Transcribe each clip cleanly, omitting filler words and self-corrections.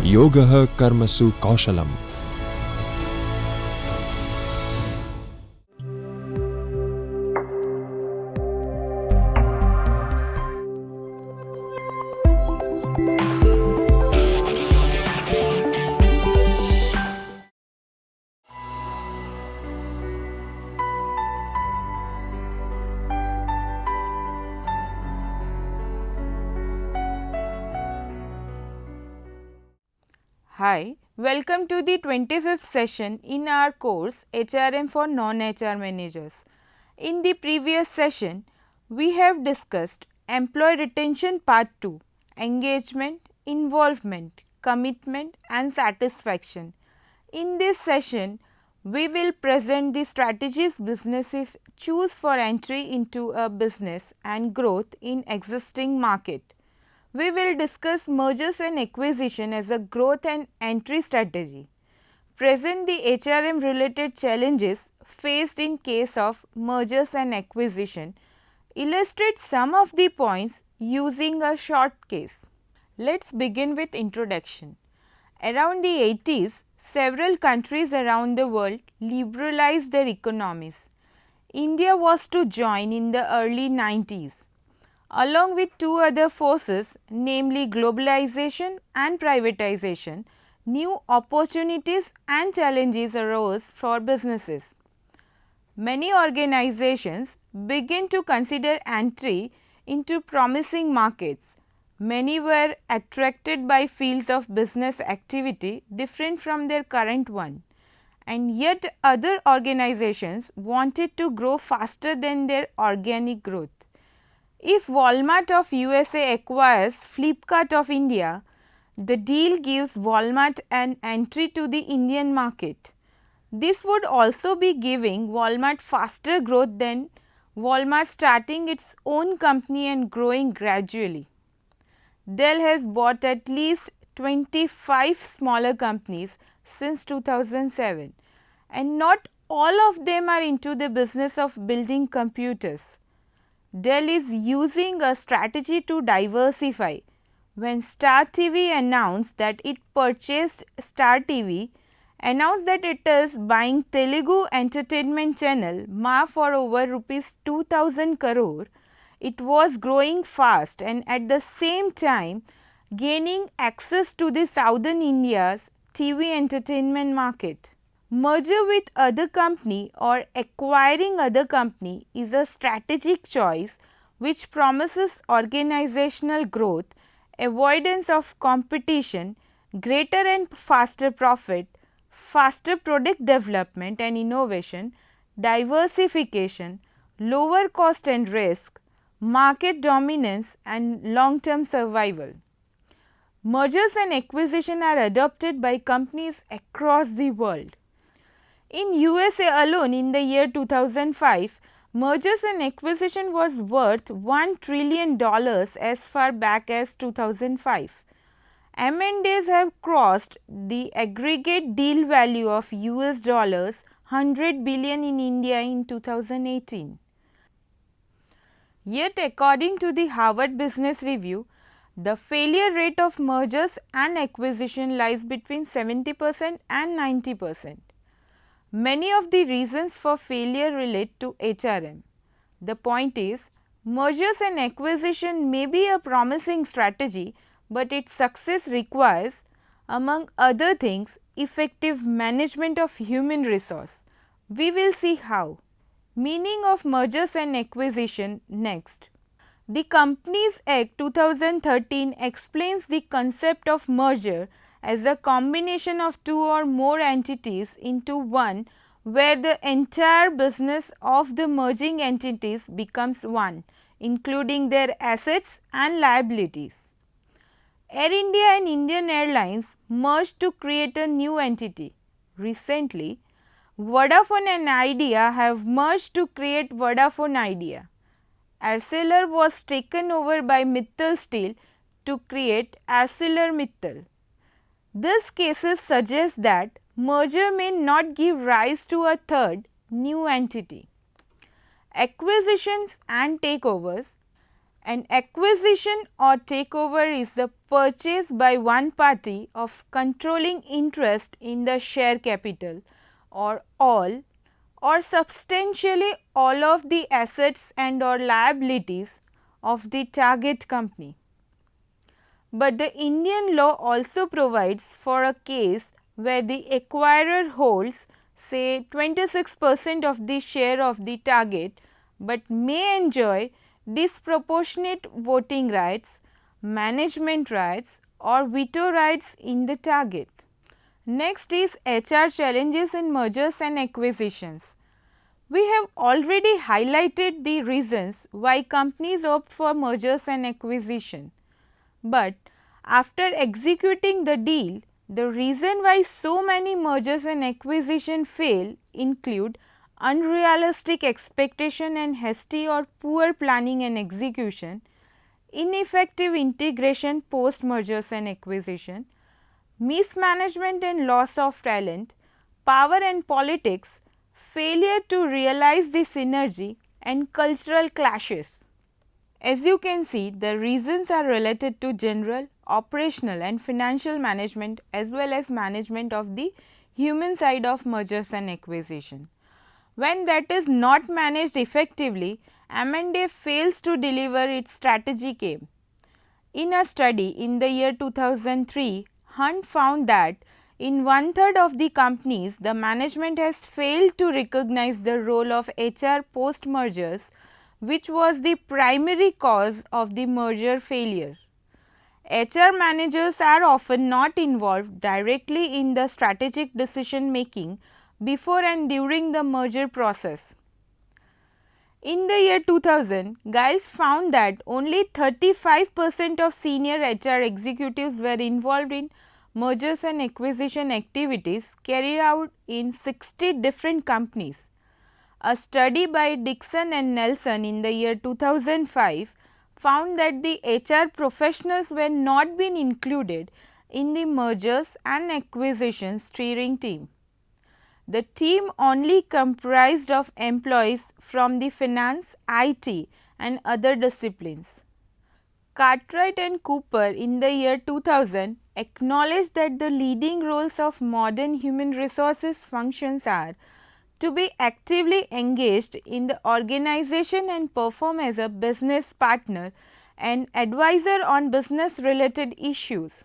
योगः कर्मसु कौशलम्. Hi, welcome to the 25th session in our course HRM for Non-HR Managers. In the previous session, we have discussed Employee Retention Part 2, Engagement, Involvement, Commitment and Satisfaction. In this session, we will present the strategies businesses choose for entry into a business and growth in existing market. We will discuss mergers and acquisition as a growth and entry strategy. Present the HRM related challenges faced in case of mergers and acquisition. Illustrate some of the points using a short case. Let's begin with introduction. Around the 80s, several countries around the world liberalized their economies. India was to join in the early 90s. Along with two other forces, namely globalization and privatization, new opportunities and challenges arose for businesses. Many organizations began to consider entry into promising markets. Many were attracted by fields of business activity different from their current one, and yet other organizations wanted to grow faster than their organic growth. If Walmart of USA acquires Flipkart of India, the deal gives Walmart an entry to the Indian market. This would also be giving Walmart faster growth than Walmart starting its own company and growing gradually. Dell has bought at least 25 smaller companies since 2007, and not all of them are into the business of building computers. Dell is using a strategy to diversify. When Star TV announced that it purchased Star TV, announced that it is buying Telugu entertainment channel Ma for over rupees 2000 crore, it was growing fast and at the same time gaining access to the southern India's TV entertainment market. Merger with other company or acquiring other company is a strategic choice which promises organizational growth, avoidance of competition, greater and faster profit, faster product development and innovation, diversification, lower cost and risk, market dominance and long term survival. Mergers and acquisition are adopted by companies across the world. In USA alone in the year 2005, mergers and acquisition was worth $1 trillion as far back as 2005. M&As have crossed the aggregate deal value of US dollars 100 billion in India in 2018. Yet according to the Harvard Business Review, the failure rate of mergers and acquisition lies between 70% and 90%. Many of the reasons for failure relate to HRM. The point is, mergers and acquisition may be a promising strategy, but its success requires, among other things, effective management of human resource. We will see how. Meaning of mergers and acquisition next. The Companies Act 2013 explains the concept of merger as a combination of two or more entities into one, where the entire business of the merging entities becomes one, including their assets and liabilities. Air India and Indian Airlines merged to create a new entity. Recently, Vodafone and Idea have merged to create Vodafone Idea. Arcelor was taken over by Mittal Steel to create ArcelorMittal. These cases suggest that merger may not give rise to a third new entity. Acquisitions and takeovers. An acquisition or takeover is the purchase by one party of controlling interest in the share capital or all or substantially all of the assets and or liabilities of the target company. But the Indian law also provides for a case where the acquirer holds say 26% of the share of the target, but may enjoy disproportionate voting rights, management rights or veto rights in the target. Next is HR challenges in mergers and acquisitions. We have already highlighted the reasons why companies opt for mergers and acquisition. But after executing the deal, the reason why so many mergers and acquisition fail include unrealistic expectation and hasty or poor planning and execution, ineffective integration post mergers and acquisition, mismanagement and loss of talent, power and politics, failure to realize the synergy and cultural clashes. As you can see, the reasons are related to general, operational and financial management as well as management of the human side of mergers and acquisition. When that is not managed effectively, M&A fails to deliver its strategic aim. In a study in the year 2003, Hunt found that in one-third of the companies, the management has failed to recognize the role of HR post-mergers, which was the primary cause of the merger failure. HR managers are often not involved directly in the strategic decision making before and during the merger process. In the year 2000, Giles found that only 35% of senior HR executives were involved in mergers and acquisition activities carried out in 60 different companies. A study by Dixon and Nelson in the year 2005 found that the HR professionals were not being included in the mergers and acquisition steering team. The team only comprised of employees from the finance, IT and other disciplines. Cartwright and Cooper in the year 2000 acknowledged that the leading roles of modern human resources functions are to be actively engaged in the organization and perform as a business partner and advisor on business related issues.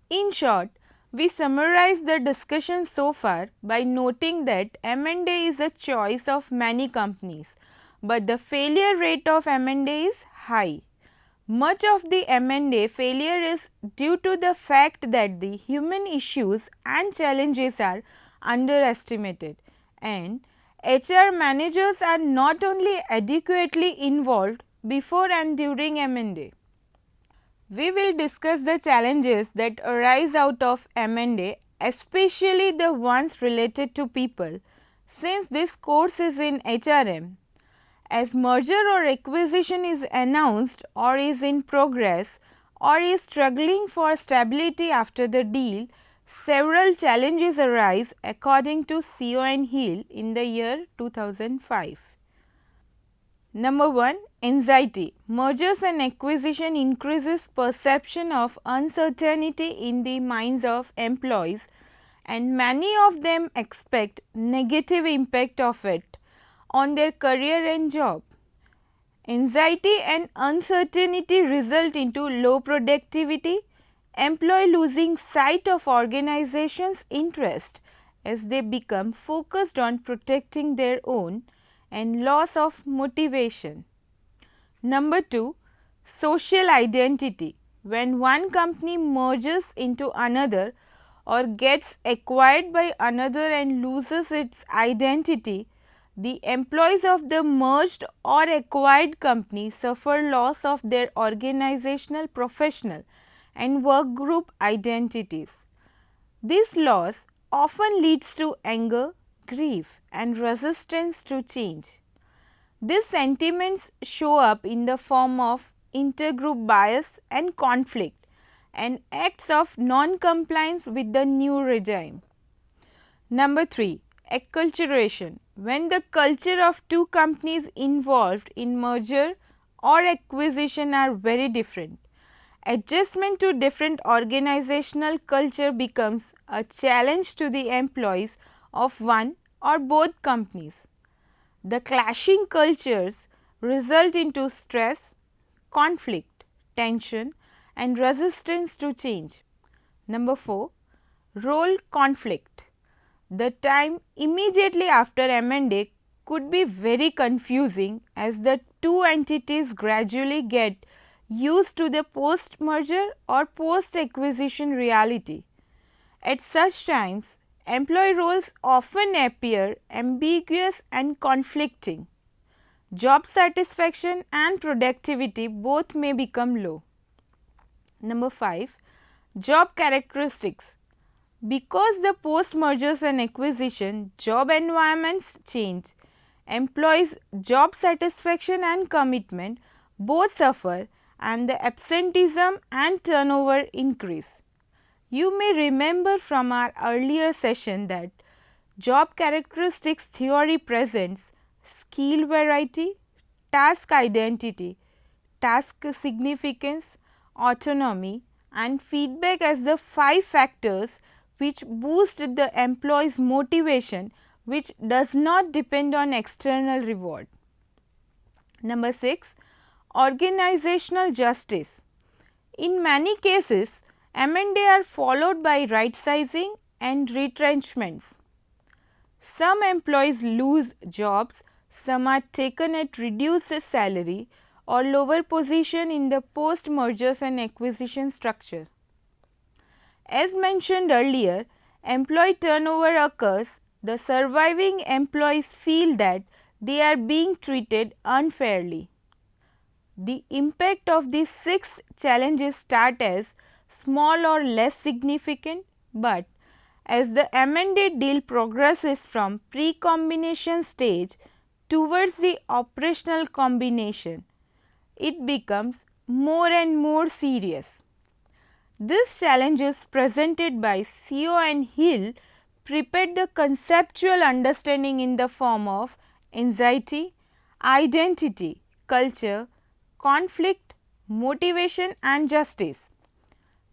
In short, we summarize the discussion so far by noting that M&A is a choice of many companies, but the failure rate of M&A is high. Much of the M&A failure is due to the fact that the human issues and challenges are underestimated, and HR managers are not only adequately involved before and during M&A. We will discuss the challenges that arise out of M&A, especially the ones related to people, since this course is in HRM. As merger or acquisition is announced or is in progress or is struggling for stability after the deal, several challenges arise according to Seo and Hill in the year 2005. Number 1, anxiety. Mergers and acquisition increases perception of uncertainty in the minds of employees, and many of them expect negative impact of it on their career and job. Anxiety and uncertainty result into low productivity, employee losing sight of organization's interest as they become focused on protecting their own, and loss of motivation. Number 2, social identity. When one company merges into another or gets acquired by another and loses its identity, the employees of the merged or acquired company suffer loss of their organizational, professional and work group identities. This loss often leads to anger, grief and resistance to change. These sentiments show up in the form of intergroup bias and conflict and acts of non-compliance with the new regime. Number 3, acculturation. When the culture of two companies involved in merger or acquisition are very different. Adjustment to different organizational culture becomes a challenge to the employees of one or both companies. The clashing cultures result into stress, conflict, tension and resistance to change. Number 4. Role conflict. The time immediately after M&A could be very confusing as the two entities gradually get used to the post merger or post acquisition reality. At such times, employee roles often appear ambiguous and conflicting. Job satisfaction and productivity both may become low. Number 5. Job characteristics. Because the post mergers and acquisition job environments change, employees' job satisfaction and commitment both suffer and the absenteeism and turnover increase. You may remember from our earlier session that job characteristics theory presents skill variety, task identity, task significance, autonomy and feedback as the 5 factors which boost the employee's motivation, which does not depend on external reward. Number 6. Organizational justice. In many cases, M&A are followed by right sizing and retrenchments. Some employees lose jobs, some are taken at reduced salary or lower position in the post mergers and acquisition structure. As mentioned earlier, employee turnover occurs. The surviving employees feel that they are being treated unfairly. The impact of these 6 challenges start as small or less significant, but as the M&A deal progresses from pre-combination stage towards the operational combination, it becomes more and more serious. These challenges presented by Seo and Hill prepared the conceptual understanding in the form of anxiety, identity, culture, conflict, motivation and justice.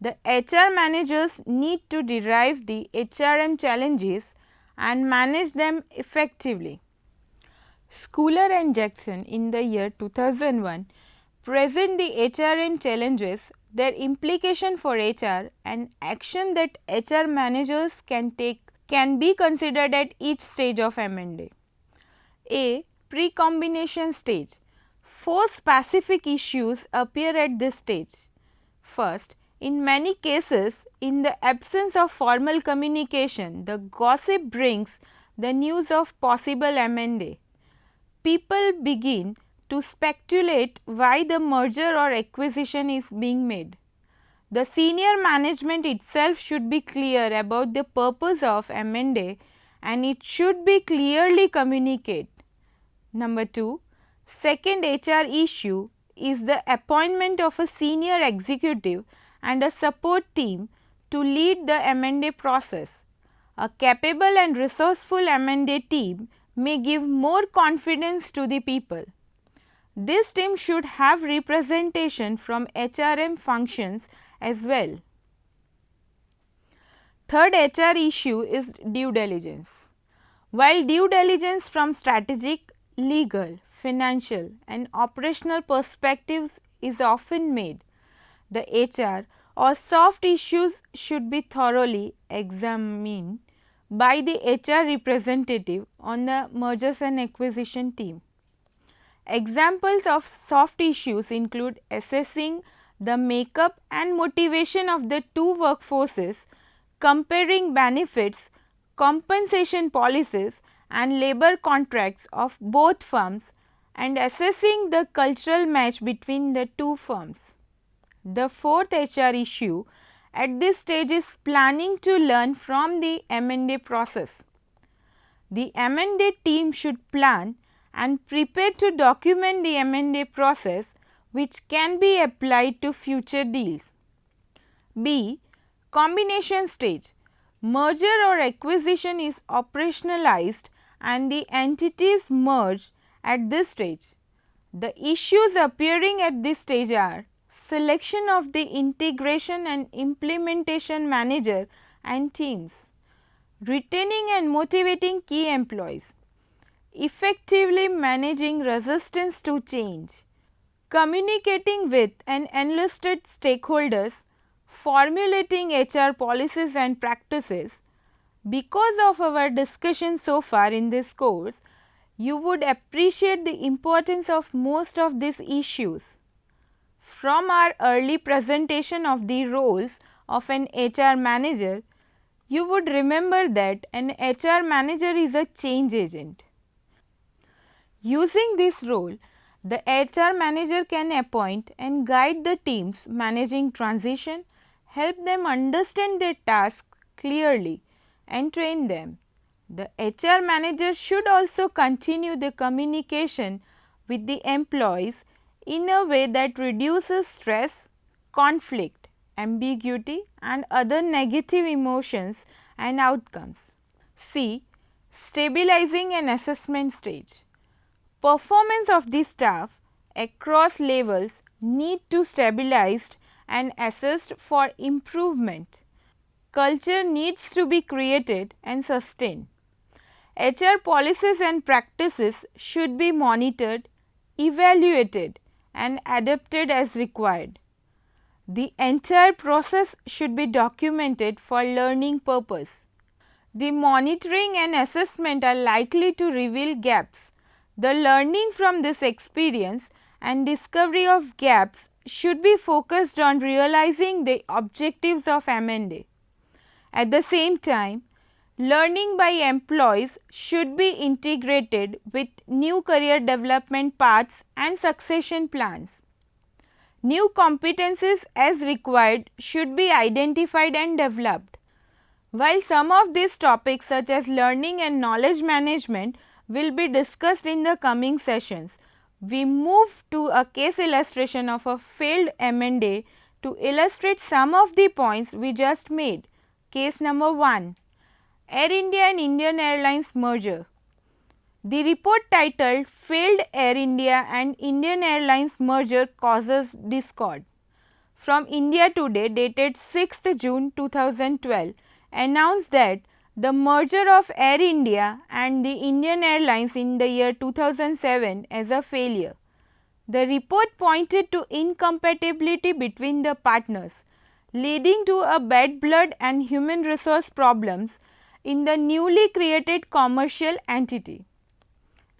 The HR managers need to derive the HRM challenges and manage them effectively. Schooler and Jackson in the year 2001 present the HRM challenges, their implication for HR and action that HR managers can take can be considered at each stage of M&A. A. Pre-combination stage. 4 specific issues appear at this stage. First, in many cases, in the absence of formal communication, the gossip brings the news of possible M&A. People begin to speculate why the merger or acquisition is being made. The senior management itself should be clear about the purpose of M&A and it should be clearly communicated. Number 2. Second HR issue is the appointment of a senior executive and a support team to lead the M&A process. A capable and resourceful M&A team may give more confidence to the people. This team should have representation from HRM functions as well. Third HR issue is due diligence. While due diligence from strategic, legal, financial and operational perspectives is often made, the HR or soft issues should be thoroughly examined by the HR representative on the mergers and acquisition team. Examples of soft issues include assessing the makeup and motivation of the two workforces, comparing benefits, compensation policies and labor contracts of both firms and assessing the cultural match between the two firms. The fourth HR issue at this stage is planning to learn from the M&A process. The M&A team should plan and prepare to document the M&A process which can be applied to future deals. B. Combination stage. Merger or acquisition is operationalized and the entities merge at this stage. The issues appearing at this stage are selection of the integration and implementation manager and teams, retaining and motivating key employees, effectively managing resistance to change, communicating with and enlisted stakeholders, formulating HR policies and practices. Because of our discussion so far in this course, you would appreciate the importance of most of these issues. From our early presentation of the roles of an HR manager, you would remember that an HR manager is a change agent. Using this role, the HR manager can appoint and guide the teams managing transition, help them understand their tasks clearly and train them. The HR manager should also continue the communication with the employees in a way that reduces stress, conflict, ambiguity and other negative emotions and outcomes. C. Stabilizing an assessment stage. Performance of the staff across levels need to stabilized and assessed for improvement. Culture needs to be created and sustained. HR policies and practices should be monitored, evaluated and adapted as required. The entire process should be documented for learning purpose. The monitoring and assessment are likely to reveal gaps. The learning from this experience and discovery of gaps should be focused on realizing the objectives of M&A. At the same time, learning by employees should be integrated with new career development paths and succession plans. New competencies as required should be identified and developed. While some of these topics such as learning and knowledge management will be discussed in the coming sessions, we move to a case illustration of a failed M&A to illustrate some of the points we just made. Case number 1. Air India and Indian Airlines merger. The report titled Failed Air India and Indian Airlines merger causes discord from India Today dated 6th June 2012 announced that the merger of Air India and the Indian Airlines in the year 2007 as a failure. The report pointed to incompatibility between the partners, leading to a bad blood and human resource problems in the newly created commercial entity.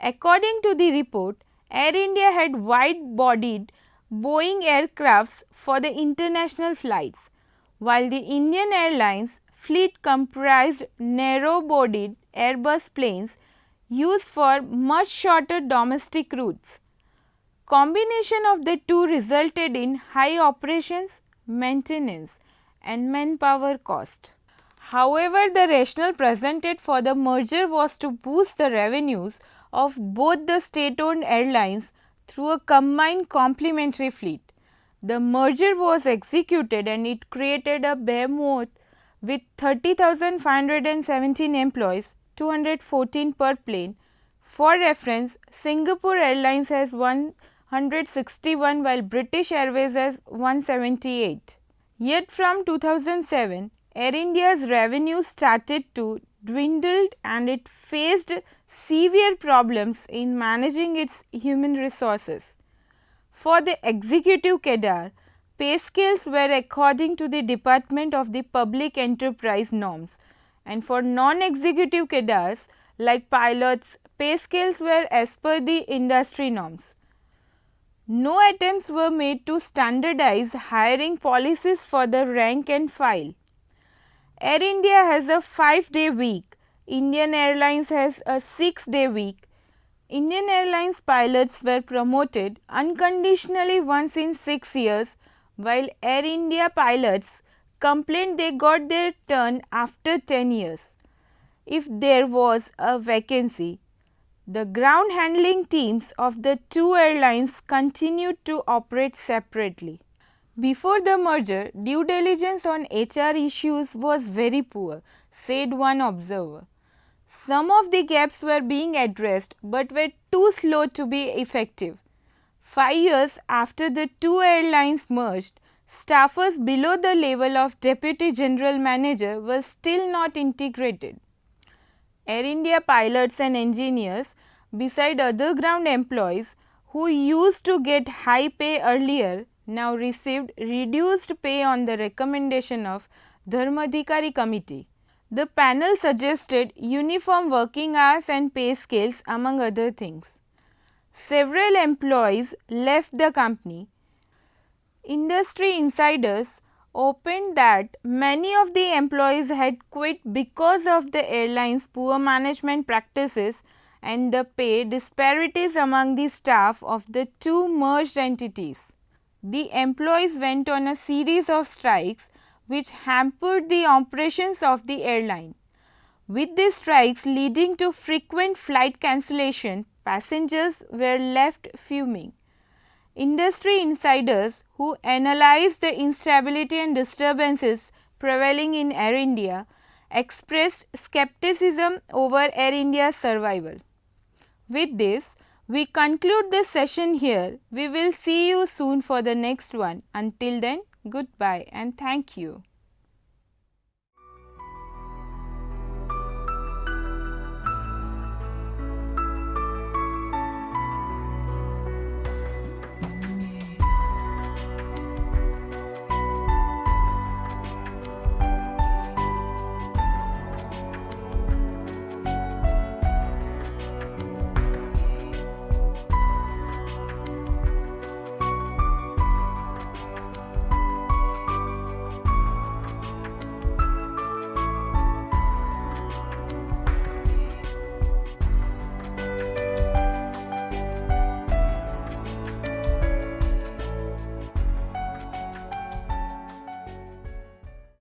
According to the report, Air India had wide-bodied Boeing aircrafts for the international flights, while the Indian Airlines fleet comprised narrow-bodied Airbus planes used for much shorter domestic routes. Combination of the two resulted in high operations, maintenance and manpower cost. However, the rationale presented for the merger was to boost the revenues of both the state-owned airlines through a combined complementary fleet. The merger was executed and it created a behemoth with 30,517 employees, 214 per plane. For reference, Singapore Airlines has 161 while British Airways has 178. Yet from 2007, Air India's revenue started to dwindle and it faced severe problems in managing its human resources. For the executive cadre, pay scales were according to the Department of the Public Enterprise norms, and for non-executive cadres like pilots, pay scales were as per the industry norms. No attempts were made to standardize hiring policies for the rank and file. Air India has a 5-day week, Indian Airlines has a 6-day week. Indian Airlines pilots were promoted unconditionally once in 6 years, while Air India pilots complained they got their turn after 10 years. If there was a vacancy, the ground handling teams of the two airlines continued to operate separately. Before the merger, due diligence on HR issues was very poor, said one observer. Some of the gaps were being addressed but were too slow to be effective. 5 years after the two airlines merged, staffers below the level of Deputy General Manager were still not integrated. Air India pilots and engineers, beside other ground employees who used to get high pay earlier, now received reduced pay on the recommendation of Dharmadhikari Committee. The panel suggested uniform working hours and pay scales among other things. Several employees left the company. Industry insiders opened that many of the employees had quit because of the airline's poor management practices and the pay disparities among the staff of the two merged entities. The employees went on a series of strikes which hampered the operations of the airline. With these strikes leading to frequent flight cancellation, passengers were left fuming. Industry insiders who analyzed the instability and disturbances prevailing in Air India expressed skepticism over Air India's survival. With this, we conclude this session here. We will see you soon for the next one. Until then, goodbye and thank you.